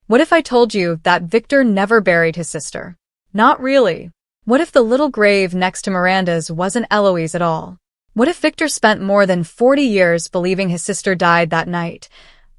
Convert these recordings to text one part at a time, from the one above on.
What if I told you that Victor never buried his sister? Not really. What if the little grave next to Miranda's wasn't Eloise at all? What if Victor spent more than 40 years believing his sister died that night,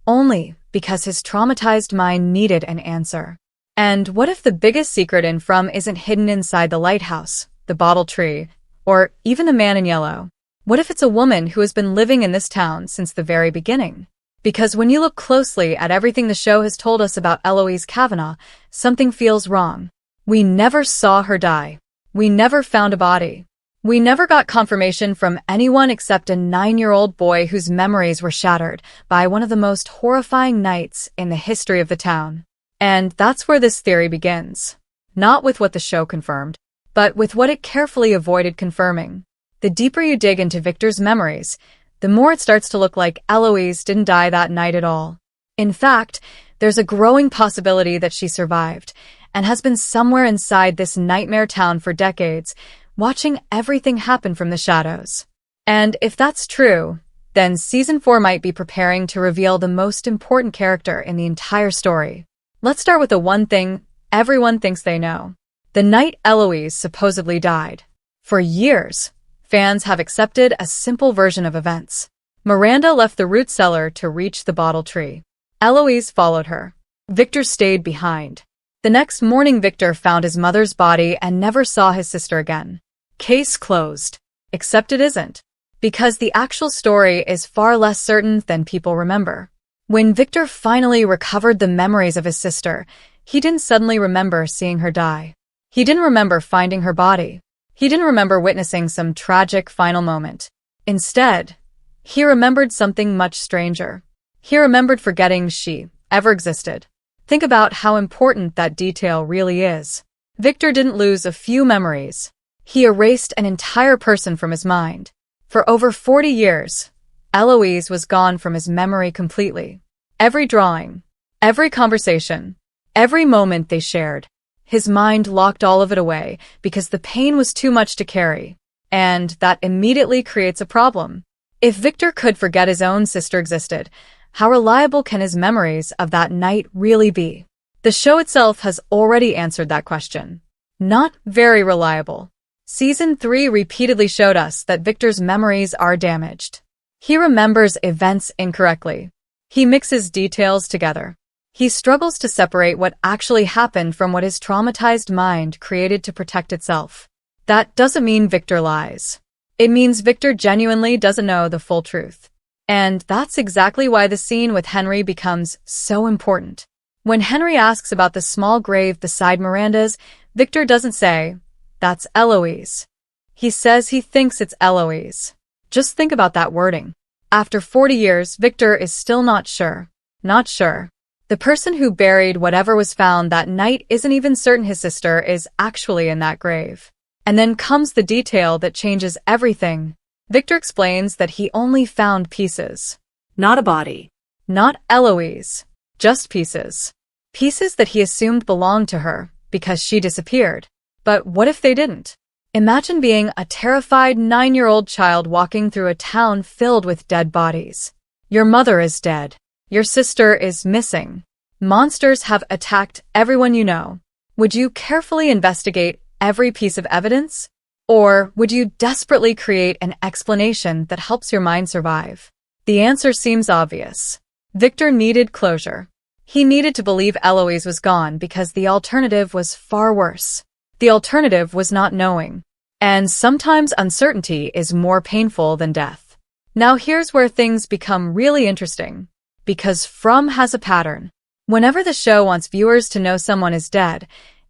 only because his traumatized mind needed an answer? And what if the biggest secret in From isn't hidden inside the lighthouse, the bottle tree, or even the man in yellow? What if it's a woman who has been living in this town since the very beginning? Because when you look closely at everything the show has told us about Eloise Kavanaugh, something feels wrong. We never saw her die. We never found a body. We never got confirmation from anyone except a 9-year-old boy whose memories were shattered by one of the most horrifying nights in the history of the town. And that's where this theory begins. Not with what the show confirmed, but with what it carefully avoided confirming. The deeper you dig into Victor's memories, the more it starts to look like Eloise didn't die that night at all. In fact, there's a growing possibility that she survived and has been somewhere inside this nightmare town for decades, watching everything happen from the shadows. And if that's true, then Season 4 might be preparing to reveal the most important character in the entire story. Let's start with the one thing everyone thinks they know. The night Eloise supposedly died. For years, fans have accepted a simple version of events. Miranda left the root cellar to reach the bottle tree. Eloise followed her. Victor stayed behind. The next morning, Victor found his mother's body and never saw his sister again. Case closed. Except it isn't. Because the actual story is far less certain than people remember. When Victor finally recovered the memories of his sister, he didn't suddenly remember seeing her die. He didn't remember finding her body. He didn't remember witnessing some tragic final moment. Instead, he remembered something much stranger. He remembered forgetting she ever existed. Think about how important that detail really is. Victor didn't lose a few memories. He erased an entire person from his mind. For over 40 years, Eloise was gone from his memory completely. Every drawing, every conversation, every moment they shared. His mind locked all of it away because the pain was too much to carry. And that immediately creates a problem. If Victor could forget his own sister existed, how reliable can his memories of that night really be? The show itself has already answered that question. Not very reliable. Season 3 repeatedly showed us that Victor's memories are damaged. He remembers events incorrectly. He mixes details together. He struggles to separate what actually happened from what his traumatized mind created to protect itself. That doesn't mean Victor lies. It means Victor genuinely doesn't know the full truth. And that's exactly why the scene with Henry becomes so important. When Henry asks about the small grave beside Miranda's, Victor doesn't say, "That's Eloise." He says he thinks it's Eloise. Just think about that wording. After 40 years, Victor is still not sure. Not sure. The person who buried whatever was found that night isn't even certain his sister is actually in that grave. And then comes the detail that changes everything. Victor explains that he only found pieces. Not a body. Not Eloise. Just pieces. Pieces that he assumed belonged to her because she disappeared. But what if they didn't? Imagine being a terrified 9-year-old child walking through a town filled with dead bodies. Your mother is dead. Your sister is missing. Monsters have attacked everyone you know. Would you carefully investigate every piece of evidence? Or would you desperately create an explanation that helps your mind survive? The answer seems obvious. Victor needed closure. He needed to believe Eloise was gone because the alternative was far worse. The alternative was not knowing. And sometimes uncertainty is more painful than death. Now here's where things become really interesting. Because From has a pattern. Whenever the show wants viewers to know someone is dead,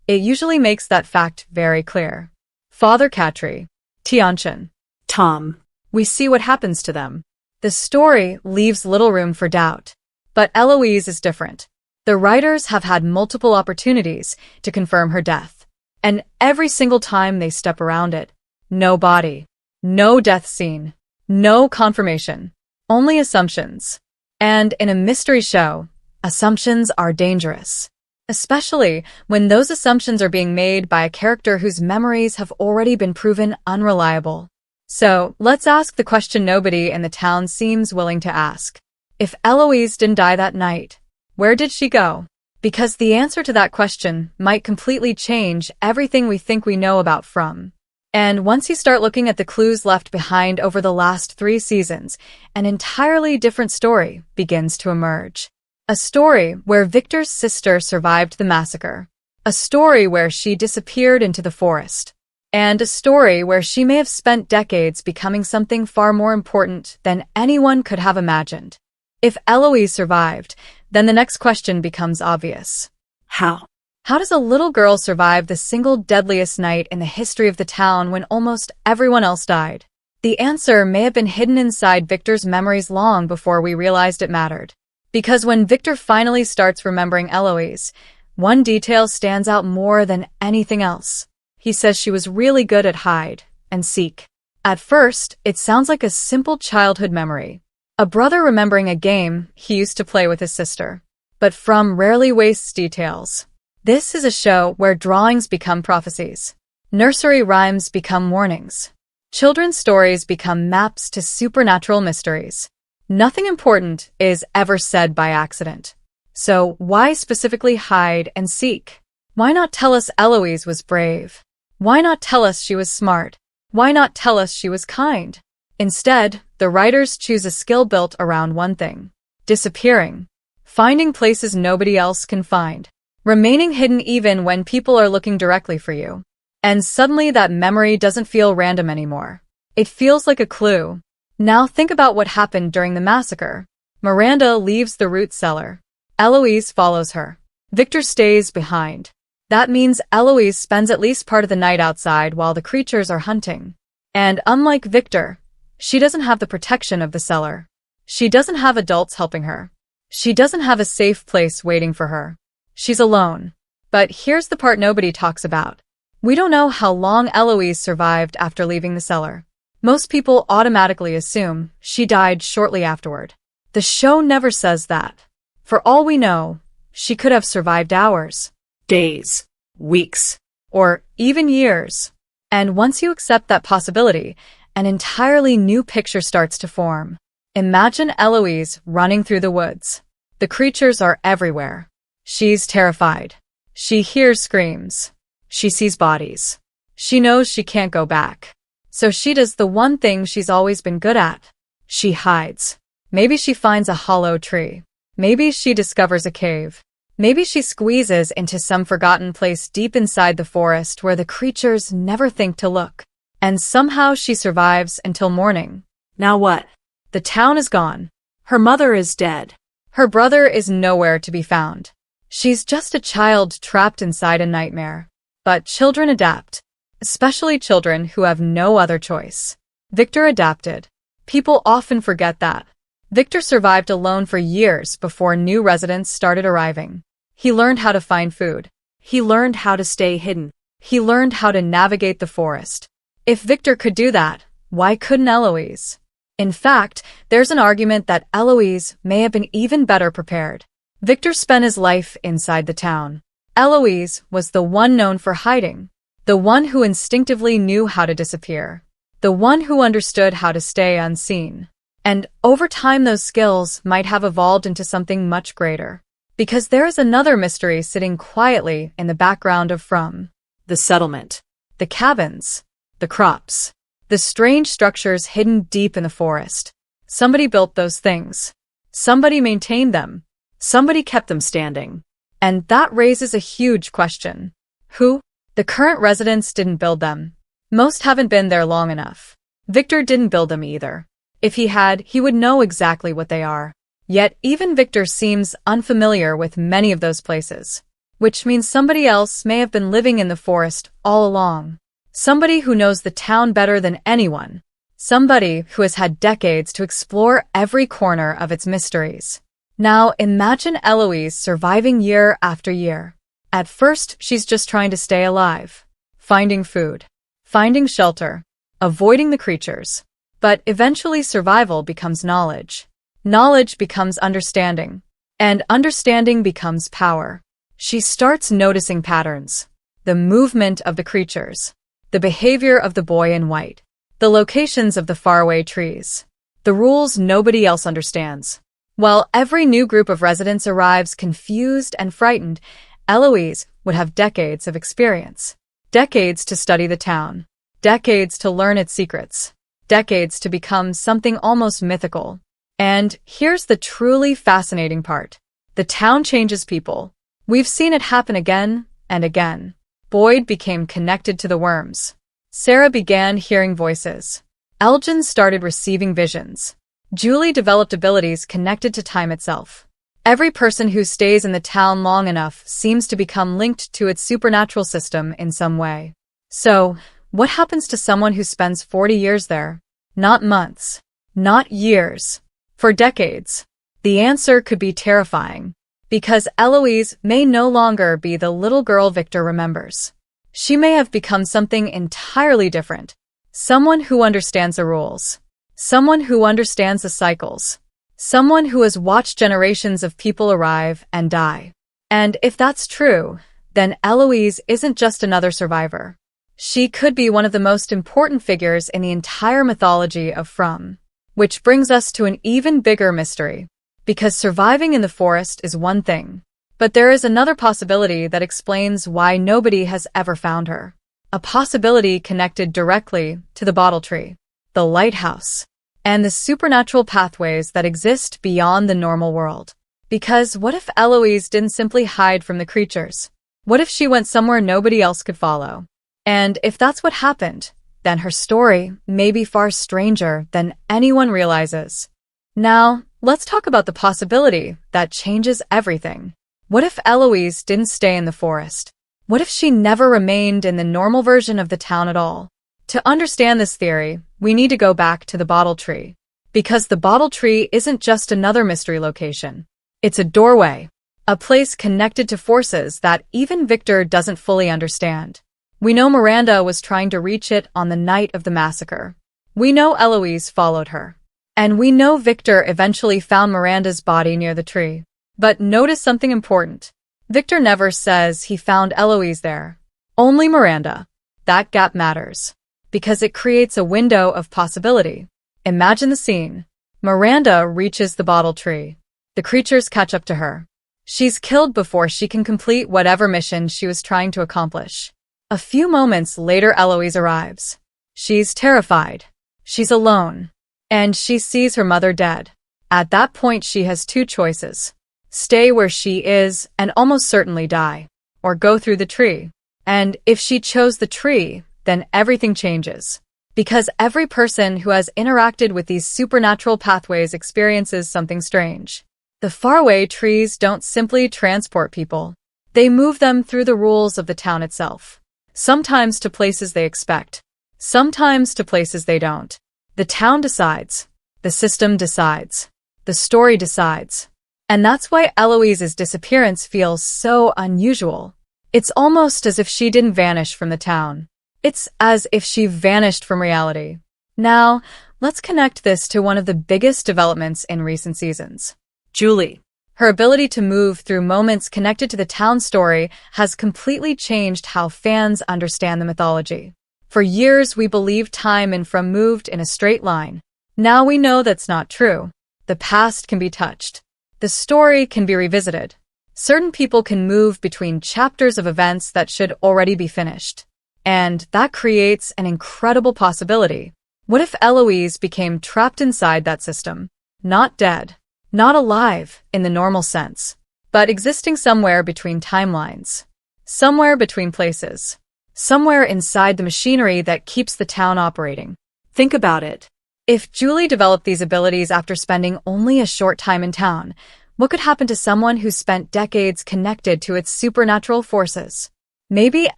it usually makes that fact very clear. Father Katri, Tianchen, Tom. We see what happens to them. The story leaves little room for doubt. But Eloise is different. The writers have had multiple opportunities to confirm her death. And every single time they step around it, no body, no death scene, no confirmation, only assumptions. And in a mystery show, assumptions are dangerous. Especially when those assumptions are being made by a character whose memories have already been proven unreliable. So, let's ask the question nobody in the town seems willing to ask. If Eloise didn't die that night, where did she go? Because the answer to that question might completely change everything we think we know about From. And once you start looking at the clues left behind over the last 3 seasons, an entirely different story begins to emerge. A story where Victor's sister survived the massacre. A story where she disappeared into the forest. And a story where she may have spent decades becoming something far more important than anyone could have imagined. If Eloise survived, then the next question becomes obvious. How? How does a little girl survive the single deadliest night in the history of the town when almost everyone else died? The answer may have been hidden inside Victor's memories long before we realized it mattered. Because when Victor finally starts remembering Eloise, one detail stands out more than anything else. He says she was really good at hide and seek. At first, it sounds like a simple childhood memory. A brother remembering a game he used to play with his sister. But From rarely wastes details. This is a show where drawings become prophecies. Nursery rhymes become warnings. Children's stories become maps to supernatural mysteries. Nothing important is ever said by accident. So why specifically hide and seek? Why not tell us Eloise was brave? Why not tell us she was smart? Why not tell us she was kind? Instead, the writers choose a skill built around one thing: disappearing. Finding places nobody else can find. Remaining hidden even when people are looking directly for you. And suddenly that memory doesn't feel random anymore. It feels like a clue. Now think about what happened during the massacre. Miranda leaves the root cellar. Eloise follows her. Victor stays behind. That means Eloise spends at least part of the night outside while the creatures are hunting. And unlike Victor, she doesn't have the protection of the cellar. She doesn't have adults helping her. She doesn't have a safe place waiting for her. She's alone. But here's the part nobody talks about. We don't know how long Eloise survived after leaving the cellar. Most people automatically assume she died shortly afterward. The show never says that. For all we know, she could have survived hours, Days, weeks, or even years. And once you accept that possibility, an entirely new picture starts to form. Imagine Eloise running through the woods. The creatures are everywhere. She's terrified. She hears screams. She sees bodies. She knows she can't go back. So she does the one thing she's always been good at. She hides. Maybe she finds a hollow tree. Maybe she discovers a cave. Maybe she squeezes into some forgotten place deep inside the forest where the creatures never think to look. And somehow she survives until morning. Now what? The town is gone. Her mother is dead. Her brother is nowhere to be found. She's just a child trapped inside a nightmare. But children adapt. Especially children who have no other choice. Victor adapted. People often forget that. Victor survived alone for years before new residents started arriving. He learned how to find food. He learned how to stay hidden. He learned how to navigate the forest. If Victor could do that, why couldn't Eloise? In fact, there's an argument that Eloise may have been even better prepared. Victor spent his life inside the town. Eloise was the one known for hiding. The one who instinctively knew how to disappear. The one who understood how to stay unseen. And over time those skills might have evolved into something much greater. Because there is another mystery sitting quietly in the background of From. The settlement. The cabins. The crops. The strange structures hidden deep in the forest. Somebody built those things. Somebody maintained them. Somebody kept them standing. And that raises a huge question. Who? The current residents didn't build them. Most haven't been there long enough. Victor didn't build them either. If he had, he would know exactly what they are. Yet even Victor seems unfamiliar with many of those places. Which means somebody else may have been living in the forest all along. Somebody who knows the town better than anyone. Somebody who has had decades to explore every corner of its mysteries. Now imagine Eloise surviving year after year. At first, she's just trying to stay alive. Finding food. Finding shelter. Avoiding the creatures. But eventually survival becomes knowledge. Knowledge becomes understanding. And understanding becomes power. She starts noticing patterns. The movement of the creatures. The behavior of the boy in white. The locations of the faraway trees. The rules nobody else understands. While every new group of residents arrives confused and frightened, Eloise would have decades of experience. Decades to study the town. Decades to learn its secrets. Decades to become something almost mythical. And here's the truly fascinating part. The town changes people. We've seen it happen again and again. Boyd became connected to the worms. Sarah began hearing voices. Elgin started receiving visions. Julie developed abilities connected to time itself. Every person who stays in the town long enough seems to become linked to its supernatural system in some way. So, what happens to someone who spends 40 years there? Not months. Not years. For decades. The answer could be terrifying. Because Eloise may no longer be the little girl Victor remembers. She may have become something entirely different. Someone who understands the rules. Someone who understands the cycles. Someone who has watched generations of people arrive and die. And if that's true, then Eloise isn't just another survivor. She could be one of the most important figures in the entire mythology of From. Which brings us to an even bigger mystery. Because surviving in the forest is one thing. But there is another possibility that explains why nobody has ever found her. A possibility connected directly to the bottle tree, the lighthouse, and the supernatural pathways that exist beyond the normal world. Because what if Eloise didn't simply hide from the creatures? What if she went somewhere nobody else could follow? And if that's what happened, then her story may be far stranger than anyone realizes. Now, let's talk about the possibility that changes everything. What if Eloise didn't stay in the forest? What if she never remained in the normal version of the town at all? To understand this theory, we need to go back to the bottle tree. Because the bottle tree isn't just another mystery location. It's a doorway. A place connected to forces that even Victor doesn't fully understand. We know Miranda was trying to reach it on the night of the massacre. We know Eloise followed her. And we know Victor eventually found Miranda's body near the tree. But notice something important. Victor never says he found Eloise there. Only Miranda. That gap matters. Because it creates a window of possibility. Imagine the scene. Miranda reaches the bottle tree. The creatures catch up to her. She's killed before she can complete whatever mission she was trying to accomplish. A few moments later, Eloise arrives. She's terrified. She's alone. And she sees her mother dead. At that point, she has two choices. Stay where she is and almost certainly die. Or go through the tree. And if she chose the tree, then everything changes. Because every person who has interacted with these supernatural pathways experiences something strange. The faraway trees don't simply transport people. They move them through the rules of the town itself. Sometimes to places they expect. Sometimes to places they don't. The town decides. The system decides. The story decides. And that's why Eloise's disappearance feels so unusual. It's almost as if she didn't vanish from the town. It's as if she vanished from reality. Now, let's connect this to one of the biggest developments in recent seasons. Julie. Her ability to move through moments connected to the town story has completely changed how fans understand the mythology. For years, we believed time and From moved in a straight line. Now we know that's not true. The past can be touched. The story can be revisited. Certain people can move between chapters of events that should already be finished. And that creates an incredible possibility. What if Eloise became trapped inside that system? Not dead. Not alive, in the normal sense. But existing somewhere between timelines. Somewhere between places. Somewhere inside the machinery that keeps the town operating. Think about it. If Julie developed these abilities after spending only a short time in town, what could happen to someone who spent decades connected to its supernatural forces? Maybe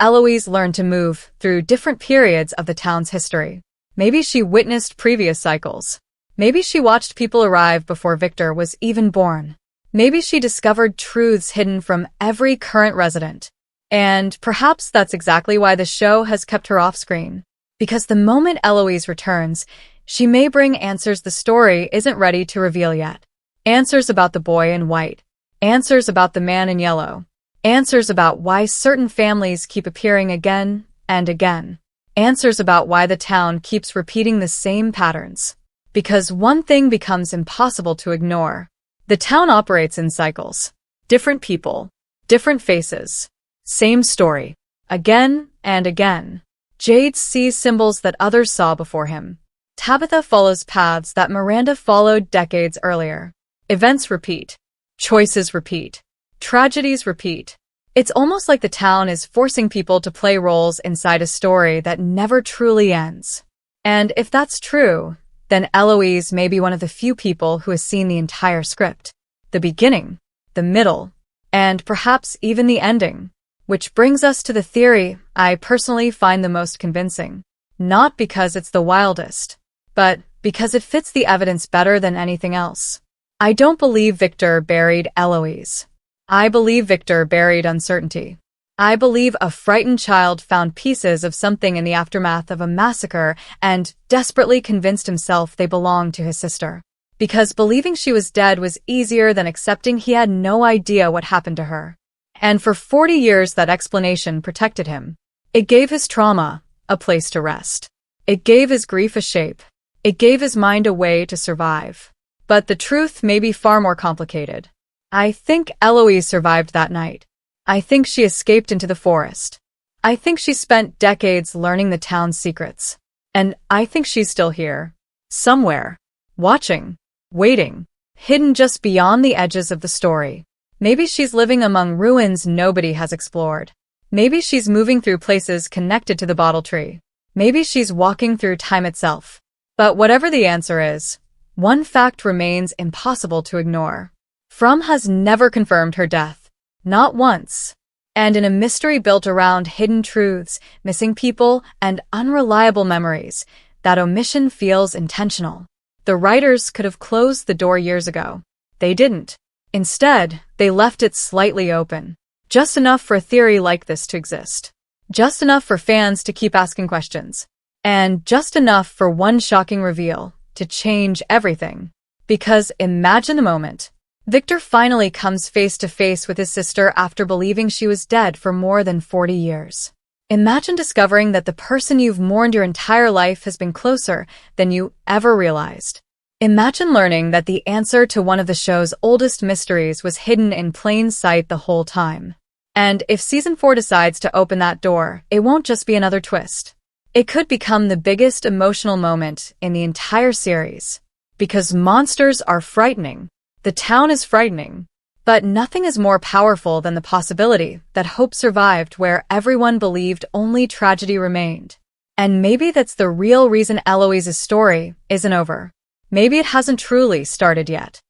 Eloise learned to move through different periods of the town's history. Maybe she witnessed previous cycles. Maybe she watched people arrive before Victor was even born. Maybe she discovered truths hidden from every current resident. And perhaps that's exactly why the show has kept her off-screen. Because the moment Eloise returns, she may bring answers the story isn't ready to reveal yet. Answers about the boy in white. Answers about the man in yellow. Answers about why certain families keep appearing again and again. Answers about why the town keeps repeating the same patterns. Because one thing becomes impossible to ignore. The town operates in cycles. Different people, different faces. Same story. Again and again. Jade sees symbols that others saw before him. Tabitha follows paths that Miranda followed decades earlier. Events repeat. Choices repeat. Tragedies repeat. It's almost like the town is forcing people to play roles inside a story that never truly ends. And if that's true, then Eloise may be one of the few people who has seen the entire script. The beginning, the middle, and perhaps even the ending. Which brings us to the theory I personally find the most convincing. Not because it's the wildest, but because it fits the evidence better than anything else. I don't believe Victor buried Eloise. I believe Victor buried uncertainty. I believe a frightened child found pieces of something in the aftermath of a massacre and desperately convinced himself they belonged to his sister. Because believing she was dead was easier than accepting he had no idea what happened to her. And for 40 years that explanation protected him. It gave his trauma a place to rest. It gave his grief a shape. It gave his mind a way to survive. But the truth may be far more complicated. I think Eloise survived that night. I think she escaped into the forest. I think she spent decades learning the town's secrets. And I think she's still here. Somewhere. Watching. Waiting. Hidden just beyond the edges of the story. Maybe she's living among ruins nobody has explored. Maybe she's moving through places connected to the bottle tree. Maybe she's walking through time itself. But whatever the answer is, one fact remains impossible to ignore. Fromm has never confirmed her death. Not once. And in a mystery built around hidden truths, missing people, and unreliable memories, that omission feels intentional. The writers could have closed the door years ago. They didn't. Instead, they left it slightly open. Just enough for a theory like this to exist. Just enough for fans to keep asking questions. And just enough for one shocking reveal to change everything. Because imagine the moment. Victor finally comes face to face with his sister after believing she was dead for more than 40 years. Imagine discovering that the person you've mourned your entire life has been closer than you ever realized. Imagine learning that the answer to one of the show's oldest mysteries was hidden in plain sight the whole time. And if Season 4 decides to open that door, it won't just be another twist. It could become the biggest emotional moment in the entire series. Because monsters are frightening. The town is frightening. But nothing is more powerful than the possibility that hope survived where everyone believed only tragedy remained. And maybe that's the real reason Eloise's story isn't over. Maybe it hasn't truly started yet.